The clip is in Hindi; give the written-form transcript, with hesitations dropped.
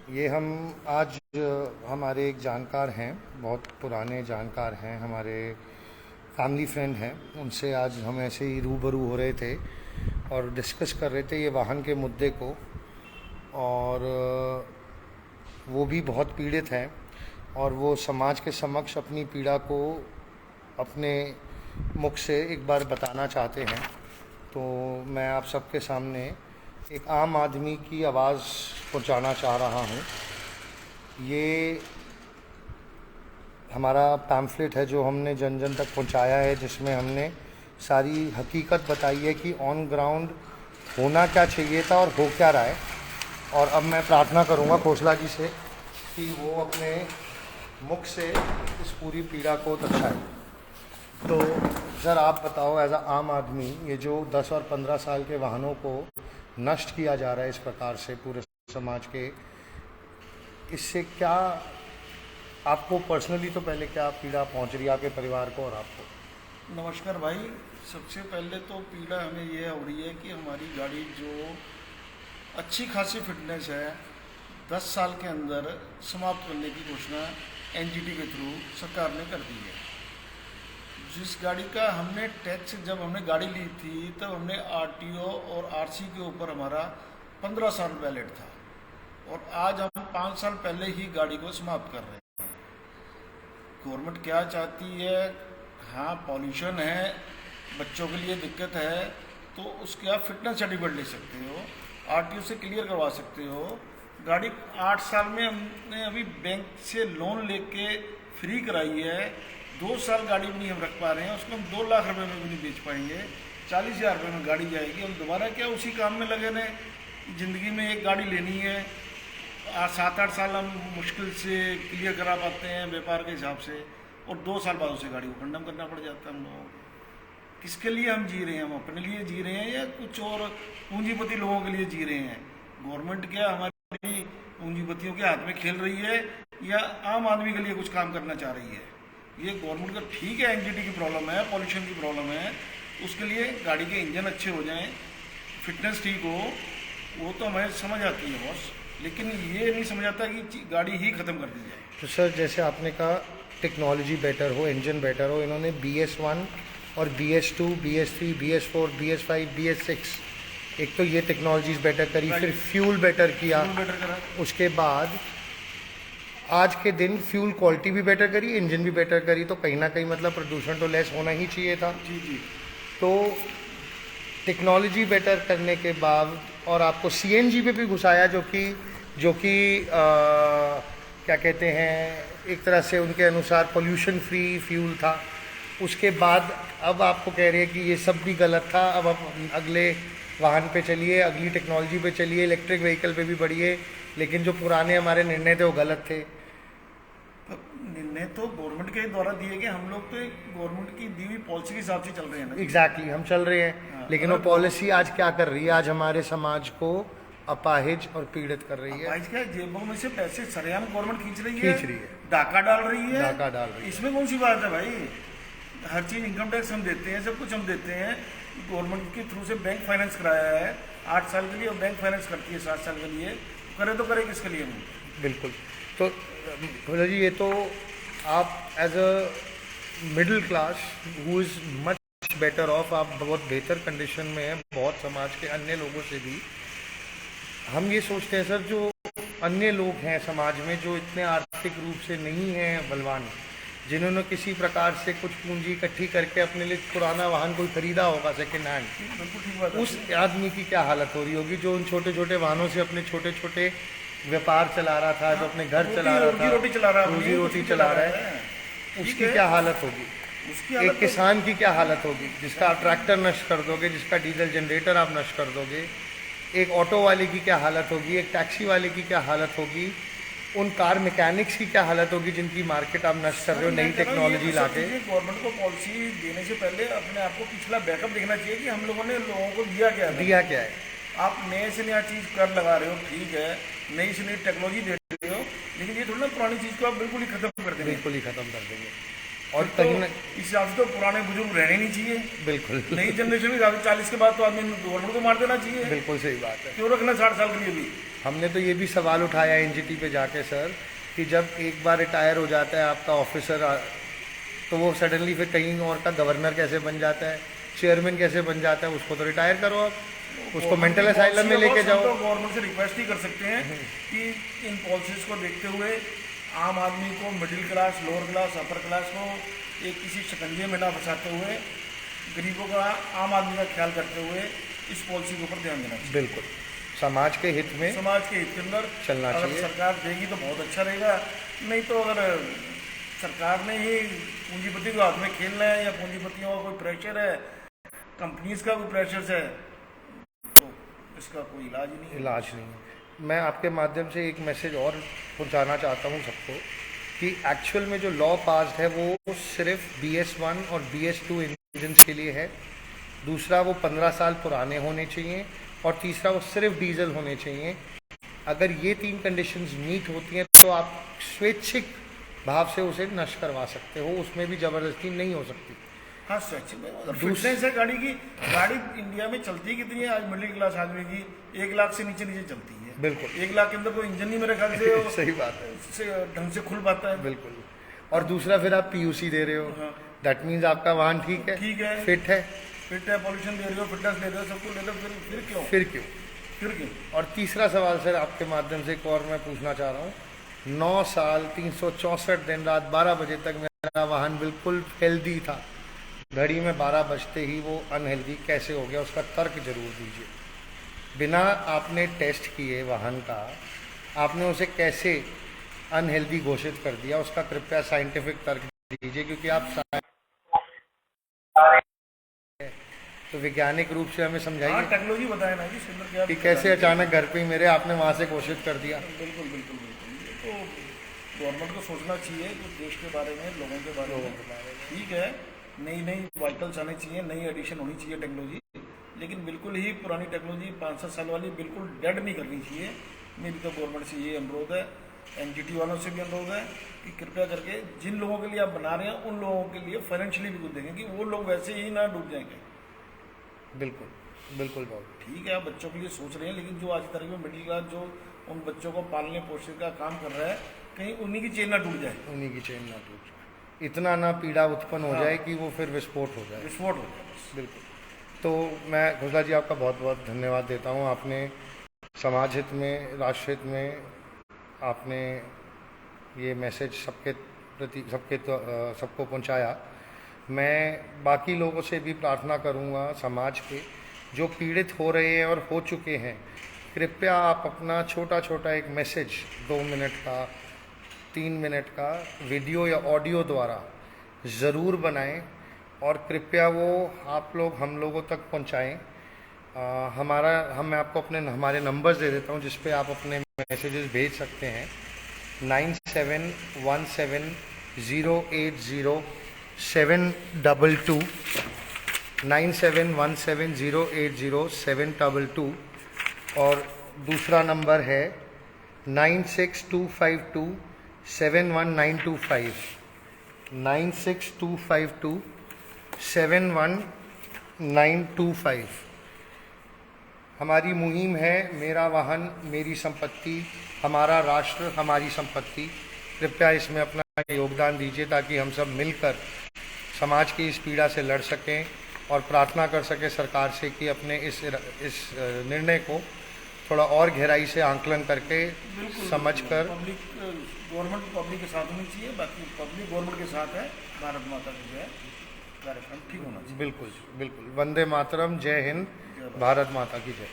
ये हम आज हमारे एक जानकार हैं, बहुत पुराने जानकार हैं, हमारे फैमिली फ्रेंड हैं। उनसे आज हम ऐसे ही रूबरू हो रहे थे और डिस्कस कर रहे थे ये वाहन के मुद्दे को। और वो भी बहुत पीड़ित हैं और वो समाज के समक्ष अपनी पीड़ा को अपने मुख से एक बार बताना चाहते हैं। तो मैं आप सबके सामने एक आम आदमी की आवाज़ पहुंचाना चाह रहा हूं। ये हमारा पैम्फलेट है जो हमने जन जन तक पहुंचाया है, जिसमें हमने सारी हकीकत बताई है कि ऑन ग्राउंड होना क्या चाहिए था और हो क्या रहा है। और अब मैं प्रार्थना करूंगा खोसला जी से कि वो अपने मुख से इस पूरी पीड़ा को दर्शाए। तो सर आप बताओ, एज अ आम आदमी, ये जो 10 और 15 साल के वाहनों को नष्ट किया जा रहा है इस प्रकार से पूरे समाज के, इससे क्या आपको पर्सनली तो पहले क्या पीड़ा पहुंच रही है आपके परिवार को और आपको? नमस्कार भाई। सबसे पहले तो पीड़ा हमें यह हो रही है कि हमारी गाड़ी जो अच्छी खासी फिटनेस है 10 साल के अंदर समाप्त करने की घोषणा एनजीटी के थ्रू सरकार ने कर दी है। जिस गाड़ी का हमने टैक्स जब हमने गाड़ी ली थी तब हमने आरटीओ और आरसी के ऊपर हमारा 15 साल वैलिड था और आज हम 5 साल पहले ही गाड़ी को समाप्त कर रहे हैं। गवर्नमेंट क्या चाहती है? हाँ, पॉल्यूशन है, बच्चों के लिए दिक्कत है, तो उसके आप फिटनेस सर्टिफिकेट ले सकते हो, आरटीओ से क्लियर करवा सकते हो। गाड़ी 8 साल में हमने अभी बैंक से लोन लेके फ्री कराई है। 2 साल गाड़ी भी नहीं हम रख पा रहे हैं, उसको हम 2 लाख रुपए में भी नहीं बेच पाएंगे। 40,000 रुपये में गाड़ी जाएगी। हम दोबारा क्या उसी काम में लगे रहें? ज़िंदगी में एक गाड़ी लेनी है, 7-8 साल हम मुश्किल से क्लियर करा पाते हैं व्यापार के हिसाब से, और 2 साल बाद उसे गाड़ी को कंडम करना पड़ जाता है हम लोगों को। किसके लिए हम जी रहे हैं? हम अपने लिए जी रहे हैं या कुछ और पूंजीपति लोगों के लिए जी रहे हैं? गवर्नमेंट क्या हमारी पूंजीपतियों के हाथ में खेल रही है या आम आदमी के लिए कुछ काम करना चाह रही है? ये गवर्नमेंट का ठीक है, एंग्जाइटी की प्रॉब्लम है, पॉल्यूशन की प्रॉब्लम है, उसके लिए गाड़ी के इंजन अच्छे हो जाएं, फिटनेस ठीक हो, वो तो हमें समझ आती है बॉस, लेकिन ये नहीं समझ आता कि गाड़ी ही ख़त्म कर दी जाए। तो सर जैसे आपने कहा टेक्नोलॉजी बेटर हो, इंजन बेटर हो, इन्होंने BS1 और BS2, BS3, BS4, BS5, BS6, एक तो ये टेक्नोलॉजीज बेटर करी, फिर फ्यूल बेटर किया, बेटर करा, उसके बाद आज के दिन फ्यूल क्वालिटी भी बेटर करी, इंजन भी बेटर करी, तो कहीं ना कहीं मतलब प्रदूषण तो लेस होना ही चाहिए था। जी जी। तो टेक्नोलॉजी बेटर करने के बाद और आपको CNG पे भी घुसाया, जो कि क्या कहते हैं, एक तरह से उनके अनुसार पोल्यूशन फ्री फ्यूल था। उसके बाद अब आपको कह रहे हैं कि ये सब भी गलत था, अब आप अगले वाहन पे चलिए, अगली टेक्नोलॉजी पे चलिए, इलेक्ट्रिक व्हीकल पे भी बढ़िए, लेकिन जो पुराने हमारे निर्णय थे वो गलत थे। तो निर्णय तो गवर्नमेंट के द्वारा दिए गए, हम लोग तो गवर्नमेंट की दी हुई पॉलिसी के हिसाब से चल रहे हैं ना। एग्जैक्टली हम चल रहे हैं, हाँ, लेकिन वो पॉलिसी आज क्या कर रही है? आज हमारे समाज को अपाहिज और पीड़ित कर रही है। आज क्या जेबों में से पैसे सरेआम गवर्नमेंट खींच रही है, डाका डाल रही है, डाका डाल रही है। इसमें कौन सी बात है भाई? हर चीज़ इनकम टैक्स हम देते हैं, सब कुछ हम देते हैं। गवर्नमेंट के थ्रू से बैंक फाइनेंस कराया है 8 साल के लिए, और बैंक फाइनेंस करती है 7 साल के लिए। करे तो करे किसके लिए? बिल्कुल। तो भोला जी, ये तो आप as a middle class who is much better off, आप बहुत बेहतर कंडीशन में हैं बहुत समाज के अन्य लोगों से भी। हम ये सोचते हैं सर, जो अन्य लोग हैं समाज में जो इतने आर्थिक रूप से नहीं हैं बलवान, जिन्होंने किसी प्रकार से कुछ पूंजी इकट्ठी करके अपने लिए पुराना वाहन कोई खरीदा होगा सेकेंड हैंड, उस आदमी की क्या हालत हो रही होगी जो उन छोटे छोटे वाहनों से अपने छोटे छोटे व्यापार चला रहा था, जो अपने घर चला रहा था, रोजी रोटी चला रहा है, उसकी क्या हालत होगी? एक किसान की क्या हालत होगी जिसका आप ट्रैक्टर नष्ट कर दोगे, जिसका डीजल जनरेटर आप नष्ट कर दोगे? एक ऑटो वाले की क्या हालत होगी? एक टैक्सी वाले की क्या हालत होगी? उन कार मैकेनिक्स की क्या हालत होगी जिनकी मार्केट आप नष्ट कर रहे हो नई टेक्नोलॉजी लाके? गवर्नमेंट को पॉलिसी देने से पहले अपने आप को पिछला बैकअप देखना चाहिए कि हम लोगों ने लोगों को दिया क्या है। आप नए से नया चीज़ कर लगा रहे हो, ठीक है, नई से नई टेक्नोलॉजी दे रहे हो, लेकिन ये थोड़ा ना पुरानी चीज़ को आप बिल्कुल ही खत्म कर देंगे। बिल्कुल ही खत्म कर देंगे। और तो कहीं ना इस हिसाब से तो पुराने बुजुर्ग रहने नहीं चाहिए। बिल्कुल नई जनरेशन के हिसाब से 40 के बाद तो आदमी गवर्नमेंट को मार देना चाहिए। बिल्कुल सही बात है। क्यों रखना 60 साल के लिए भी? हमने तो ये भी सवाल उठाया एनजीटी पे जाके सर कि जब एक बार रिटायर हो जाता है आपका ऑफिसर तो वो सडनली फिर कहीं और का गवर्नर कैसे बन जाता है, चेयरमैन कैसे बन जाता है, उसको तो रिटायर करो आप, उसको मेंटल असाइलम में लेके जाओ। तो गवर्नमेंट से रिक्वेस्ट ही कर सकते हैं कि इन पॉलिसीज को देखते हुए आम आदमी को, middle class, lower class, upper class को एक किसी शिकंजे में ना फंसाते हुए गरीबों का, आम आदमी का ख्याल करते हुए इस पॉलिसी के ऊपर ध्यान देना चाहिए। बिल्कुल समाज के हित में, समाज के हित के अंदर चलना अगर चाहिए। सरकार देगी तो बहुत अच्छा रहेगा, नहीं तो अगर सरकार ने ही पूंजीपति को हाथ में खेलना है या पूंजीपतियों का कोई प्रेशर है, कंपनीज का कोई प्रेशर है, तो इसका कोई इलाज ही नहीं है। इलाज नहीं है। मैं आपके माध्यम से एक मैसेज और पहुंचाना चाहता हूं सबको कि एक्चुअल में जो लॉ पास्ड है वो सिर्फ BS1 और BS2 इंजन्स के लिए है। दूसरा वो 15 साल पुराने होने चाहिए और तीसरा वो सिर्फ डीजल होने चाहिए। अगर ये 3 कंडीशंस मीट होती हैं तो आप स्वेच्छिक भाव से उसे नष्ट करवा सकते हो, उसमें भी ज़बरदस्ती नहीं हो सकती। हाँ सच में मतलब फिटनेस है गाड़ी की। गाड़ी इंडिया में चलती कितनी है आज मिडिल क्लास आदमी की? 1 लाख से नीचे नीचे चलती है। बिल्कुल 1 लाख के अंदर कोई इंजन नहीं मेरे ख्याल से सही बात है, से ढंग से खुल पाता है। बिल्कुल। और दूसरा फिर आप PUC दे रहे हो, दैट मीन्स आपका वाहन ठीक है, ठीक है, फिट है, पॉल्यूशन दे रहे हो, फिटनेस दे रहे हो, सब कुछ ले रहे हो, फिर क्यों? फिर क्यों? और तीसरा सवाल सर आपके माध्यम से एक और मैं पूछना चाह रहा हूँ। 9 साल 364 दिन रात 12 बजे तक मेरा वाहन बिल्कुल हेल्दी था, घड़ी में 12 बजते ही वो अनहेल्दी कैसे हो गया, उसका तर्क जरूर दीजिए। बिना आपने टेस्ट किए वाहन का आपने उसे कैसे अनहेल्दी घोषित कर दिया, उसका कृपया साइंटिफिक तर्क दीजिए, क्योंकि आप तो वैज्ञानिक रूप से हमें समझाइए। टेक्नोलॉजी बताए ना कि कैसे अचानक घर पे ही मेरे आपने वहाँ से घोषित कर दिया। बिल्कुल बिल्कुल बिल्कुल। ये तो गवर्नमेंट को सोचना चाहिए कि देश के बारे में, लोगों के बारे में। ठीक है, नई नई व्हीकल्स आने चाहिए, नई एडिशन होनी चाहिए टेक्नोलॉजी, लेकिन बिल्कुल ही पुरानी टेक्नोलॉजी 5-7 साल वाली बिल्कुल डेड नहीं करनी चाहिए। मेरी तो गवर्नमेंट से ये अनुरोध है, एनजीटी वालों से भी अनुरोध है कि कृपया करके जिन लोगों के लिए आप बना रहे हैं उन लोगों के लिए फाइनेंशियली भी कुछ देंगे कि वो लोग वैसे ही ना डूब जाएंगे। बिल्कुल बिल्कुल बहुत ठीक है, आप बच्चों के लिए सोच रहे हैं, लेकिन जो आज तक में मिडिल क्लास जो उन बच्चों को पालने पोषने का काम कर रहा है, कहीं उन्हीं की चेन ना टूट जाए, उन्हीं की चेन ना टूट जाए, इतना ना पीड़ा उत्पन्न हो जाए कि वो फिर विस्फोट हो जाए। विस्फोट हो जाए। बिल्कुल। तो मैं खुशला जी आपका बहुत बहुत धन्यवाद देता हूँ। आपने समाज हित में, राष्ट्र हित में आपने ये मैसेज सबके प्रति सबको पहुँचाया। मैं बाकी लोगों से भी प्रार्थना करूँगा, समाज के जो पीड़ित हो रहे हैं और हो चुके हैं, कृपया आप अपना छोटा छोटा एक मैसेज 2 मिनट का, 3 मिनट का वीडियो या ऑडियो द्वारा ज़रूर बनाएं और कृपया वो आप लोग हम लोगों तक पहुंचाएं। मैं आपको हमारे नंबर्स दे देता हूं जिस पे आप अपने मैसेजेस भेज सकते हैं। 9717080722 9717080722 और दूसरा नंबर है 9625271925 9625271925। हमारी मुहिम है मेरा वाहन मेरी संपत्ति, हमारा राष्ट्र हमारी संपत्ति। कृपया इसमें अपना योगदान दीजिए ताकि हम सब मिलकर समाज की इस पीड़ा से लड़ सकें और प्रार्थना कर सकें सरकार से कि अपने इस निर्णय को थोड़ा और गहराई से आंकलन करके समझकर पब्लिक, गवर्नमेंट पब्लिक के साथ होनी चाहिए, बाकी पब्लिक गवर्नमेंट के साथ है। भारत माता की जय, कार्यक्रम ठीक होना चाहिए। बिल्कुल बिल्कुल। वंदे मातरम, जय हिंद, भारत माता की जय।